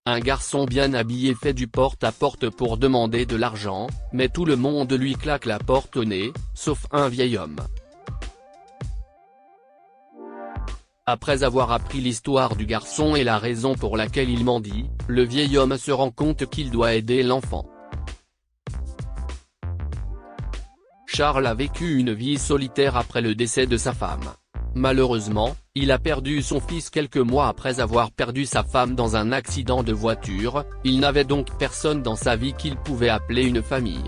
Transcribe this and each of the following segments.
Un garçon bien habillé fait du porte-à-porte pour demander de l'argent, mais tout le monde lui claque la porte au nez, sauf un vieil homme. Après avoir appris l'histoire du garçon et la raison pour laquelle il mendie, le vieil homme se rend compte qu'il doit aider l'enfant. Charles a vécu une vie solitaire après le décès de sa femme. Malheureusement, il a perdu son fils quelques mois après avoir perdu sa femme dans un accident de voiture, il n'avait donc personne dans sa vie qu'il pouvait appeler une famille.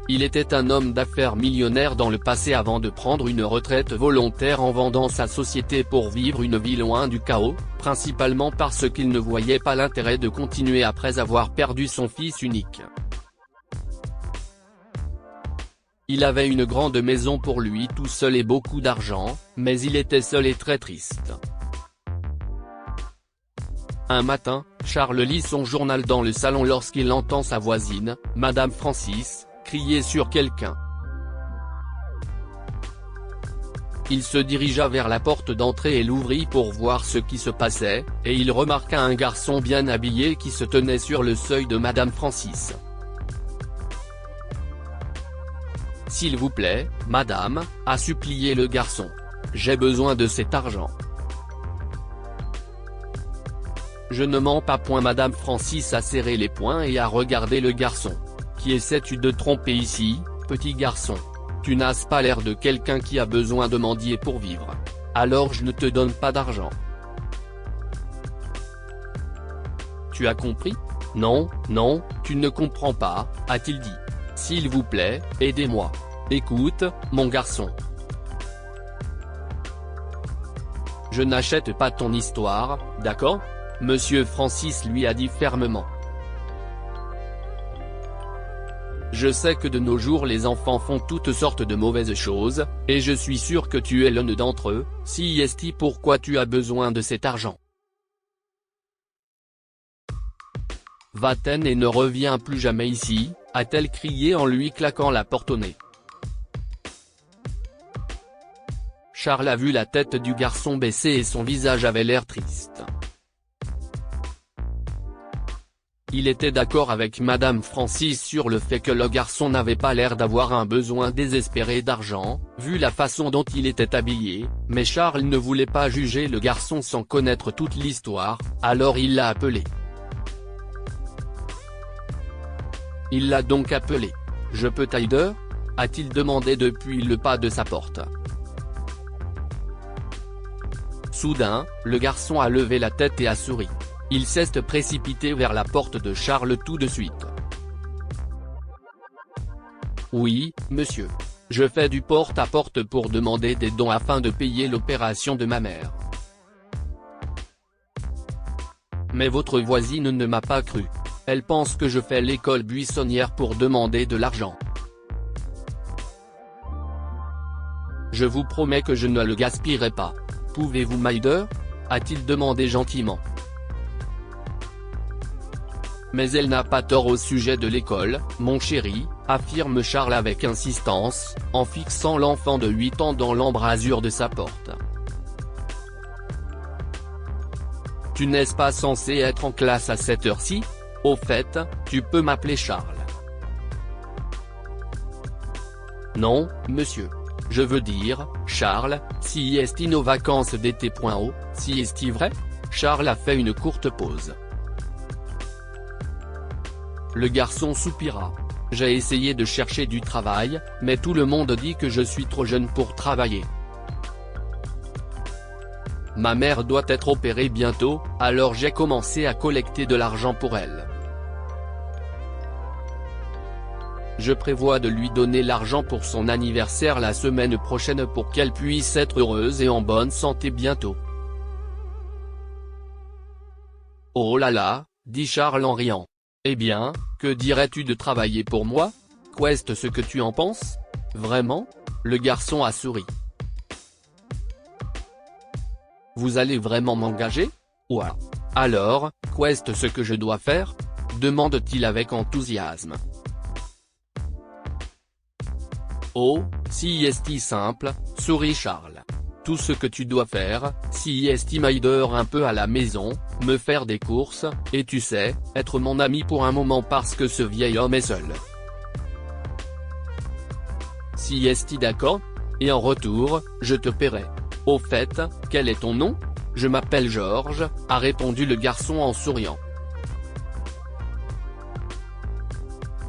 Il était un homme d'affaires millionnaire dans le passé avant de prendre une retraite volontaire en vendant sa société pour vivre une vie loin du chaos, principalement parce qu'il ne voyait pas l'intérêt de continuer après avoir perdu son fils unique. Il avait une grande maison pour lui tout seul et beaucoup d'argent, mais il était seul et très triste. Un matin, Charles lit son journal dans le salon lorsqu'il entend sa voisine, Madame Francis, crier sur quelqu'un. Il se dirigea vers la porte d'entrée et l'ouvrit pour voir ce qui se passait, et il remarqua un garçon bien habillé qui se tenait sur le seuil de Madame Francis. « S'il vous plaît, madame », a supplié le garçon. « J'ai besoin de cet argent. » « Je ne mens pas. » Madame Francis a serré les poings et a regardé le garçon. « Qui essaies-tu de tromper ici, petit garçon? Tu n'as pas l'air de quelqu'un qui a besoin de mendier pour vivre. Alors je ne te donne pas d'argent. Tu as compris? » « Non, non, tu ne comprends pas, » a-t-il dit. « S'il vous plaît, aidez-moi. Écoute, mon garçon. Je n'achète pas ton histoire, d'accord? Monsieur Francis lui a dit fermement. Je sais que de nos jours les enfants font toutes sortes de mauvaises choses, et je suis sûr que tu es l'un d'entre eux. Si est-ce pourquoi tu as besoin de cet argent? Va-t'en et ne reviens plus jamais ici, a-t-elle crié en lui claquant la porte au nez. Charles a vu la tête du garçon baisser et son visage avait l'air triste. Il était d'accord avec Madame Francis sur le fait que le garçon n'avait pas l'air d'avoir un besoin désespéré d'argent, vu la façon dont il était habillé, mais Charles ne voulait pas juger le garçon sans connaître toute l'histoire, alors il l'a appelé. Il l'a donc appelé. « Je peux t'aider ?» a-t-il demandé depuis le pas de sa porte. Soudain, le garçon a levé la tête et a souri. Il s'est précipité vers la porte de Charles tout de suite. « Oui, monsieur. Je fais du porte-à-porte pour demander des dons afin de payer l'opération de ma mère. Mais votre voisine ne m'a pas cru. Elle pense que je fais l'école buissonnière pour demander de l'argent. Je vous promets que je ne le gaspillerai pas. Pouvez-vous m'aider ? a-t-il demandé gentiment. Mais elle n'a pas tort au sujet de l'école, mon chéri, affirme Charles avec insistance, en fixant l'enfant de 8 ans dans l'embrasure de sa porte. Tu n'es pas censé être en classe à cette heure-ci ? Au fait, tu peux m'appeler Charles. Non, monsieur. Je veux dire, Charles, si est nos vacances d'été. Si est vrai? Charles a fait une courte pause. Le garçon soupira. J'ai essayé de chercher du travail, mais tout le monde dit que je suis trop jeune pour travailler. Ma mère doit être opérée bientôt, alors j'ai commencé à collecter de l'argent pour elle. Je prévois de lui donner l'argent pour son anniversaire la semaine prochaine pour qu'elle puisse être heureuse et en bonne santé bientôt. Oh là là, dit Charles en riant. Eh bien, que dirais-tu de travailler pour moi? Qu'est-ce ce que tu en penses? Vraiment? Le garçon a souri. Vous allez vraiment m'engager? Ouah. Alors, qu'est-ce ce que je dois faire? Demande-t-il avec enthousiasme. Oh, si est simple, sourit Charles. tout ce que tu dois faire, si m'aider un peu à la maison, me faire des courses, et tu sais, être mon ami pour un moment parce que ce vieil homme est seul. Si d'accord? Et en retour, je te paierai. Au fait, quel est ton nom? Je m'appelle Georges, a répondu le garçon en souriant.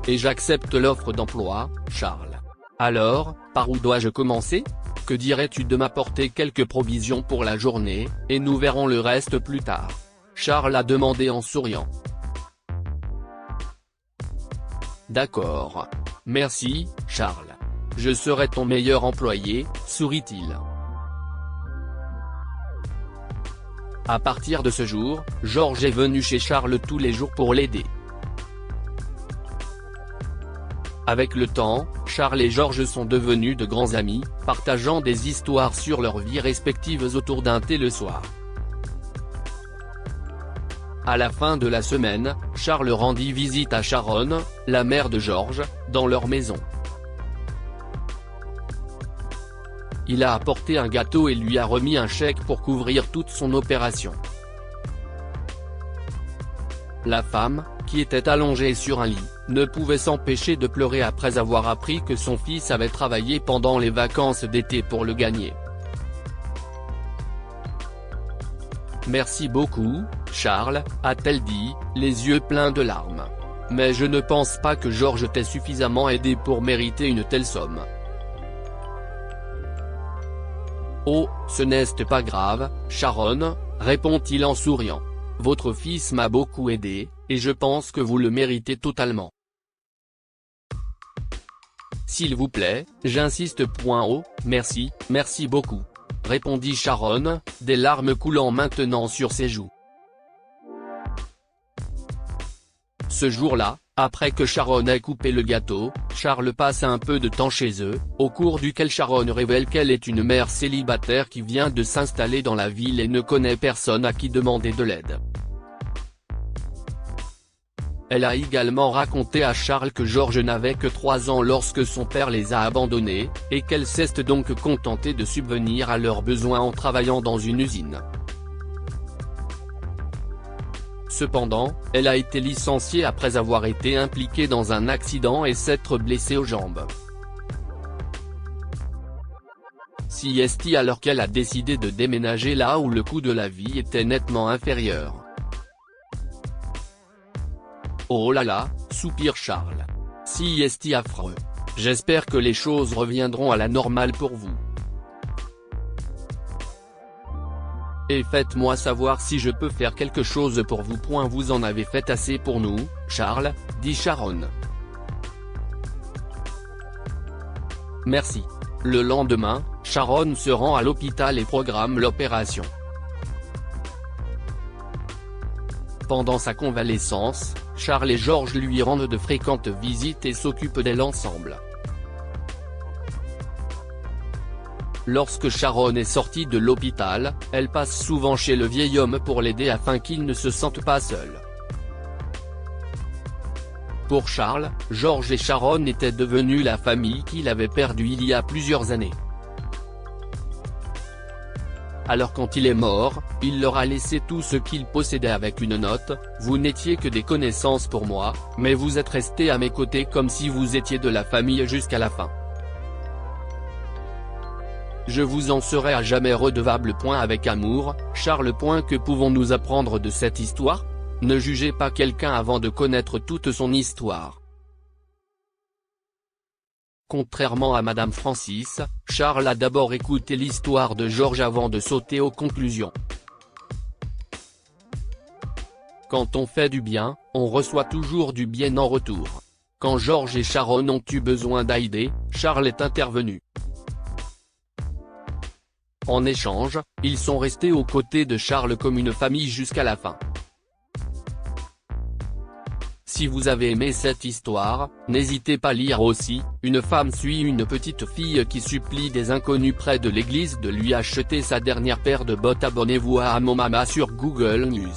Et j'accepte l'offre d'emploi, Charles. Alors, par où dois-je commencer? Que dirais-tu de m'apporter quelques provisions pour la journée, et nous verrons le reste plus tard. Charles a demandé en souriant. D'accord. Merci, Charles. Je serai ton meilleur employé, sourit-il. À partir de ce jour, Georges est venu chez Charles tous les jours pour l'aider. Avec le temps, Charles et Georges sont devenus de grands amis, partageant des histoires sur leurs vies respectives autour d'un thé le soir. À la fin de la semaine, Charles rendit visite à Sharon, la mère de Georges, dans leur maison. Il a apporté un gâteau et lui a remis un chèque pour couvrir toute son opération. La femme, qui était allongée sur un lit, ne pouvait s'empêcher de pleurer après avoir appris que son fils avait travaillé pendant les vacances d'été pour le gagner. Merci beaucoup, Charles, a-t-elle dit, les yeux pleins de larmes. Mais je ne pense pas que Georges t'ait suffisamment aidé pour mériter une telle somme. Oh, ce n'est pas grave, Sharon, répond-il en souriant. Votre fils m'a beaucoup aidé, et je pense que vous le méritez totalement. S'il vous plaît, j'insiste. Oh, merci, merci beaucoup, répondit Sharon, des larmes coulant maintenant sur ses joues. Ce jour-là, après que Sharon ait coupé le gâteau, Charles passe un peu de temps chez eux, au cours duquel Sharon révèle qu'elle est une mère célibataire qui vient de s'installer dans la ville et ne connaît personne à qui demander de l'aide. Elle a également raconté à Charles que Georges n'avait que 3 ans lorsque son père les a abandonnés, et qu'elle s'est donc contentée de subvenir à leurs besoins en travaillant dans une usine. Cependant, elle a été licenciée après avoir été impliquée dans un accident et s'être blessée aux jambes. Alors qu'elle a décidé de déménager là où le coût de la vie était nettement inférieur. Oh là là, soupire Charles. Affreux. J'espère que les choses reviendront à la normale pour vous. Et faites-moi savoir si je peux faire quelque chose pour vous. Vous en avez fait assez pour nous, Charles, dit Sharon. Merci. Le lendemain, Sharon se rend à l'hôpital et programme l'opération. Pendant sa convalescence, Charles et Georges lui rendent de fréquentes visites et s'occupent d'elle ensemble. Lorsque Sharon est sortie de l'hôpital, elle passe souvent chez le vieil homme pour l'aider afin qu'il ne se sente pas seul. Pour Charles, Georges et Sharon étaient devenus la famille qu'il avait perdue il y a plusieurs années. Alors quand il est mort, il leur a laissé tout ce qu'il possédait avec une note: « Vous n'étiez que des connaissances pour moi, mais vous êtes restés à mes côtés comme si vous étiez de la famille jusqu'à la fin. Je vous en serai à jamais redevable. Avec amour, Charles. Que pouvons-nous apprendre de cette histoire? Ne jugez pas quelqu'un avant de connaître toute son histoire. » Contrairement à Madame Francis, Charles a d'abord écouté l'histoire de Georges avant de sauter aux conclusions. Quand on fait du bien, on reçoit toujours du bien en retour. Quand Georges et Sharon ont eu besoin d'aide, Charles est intervenu. En échange, ils sont restés aux côtés de Charles comme une famille jusqu'à la fin. Si vous avez aimé cette histoire, n'hésitez pas à lire aussi. Une femme suit une petite fille qui supplie des inconnus près de l'église de lui acheter sa dernière paire de bottes. Abonnez-vous à Mon Mama sur Google News.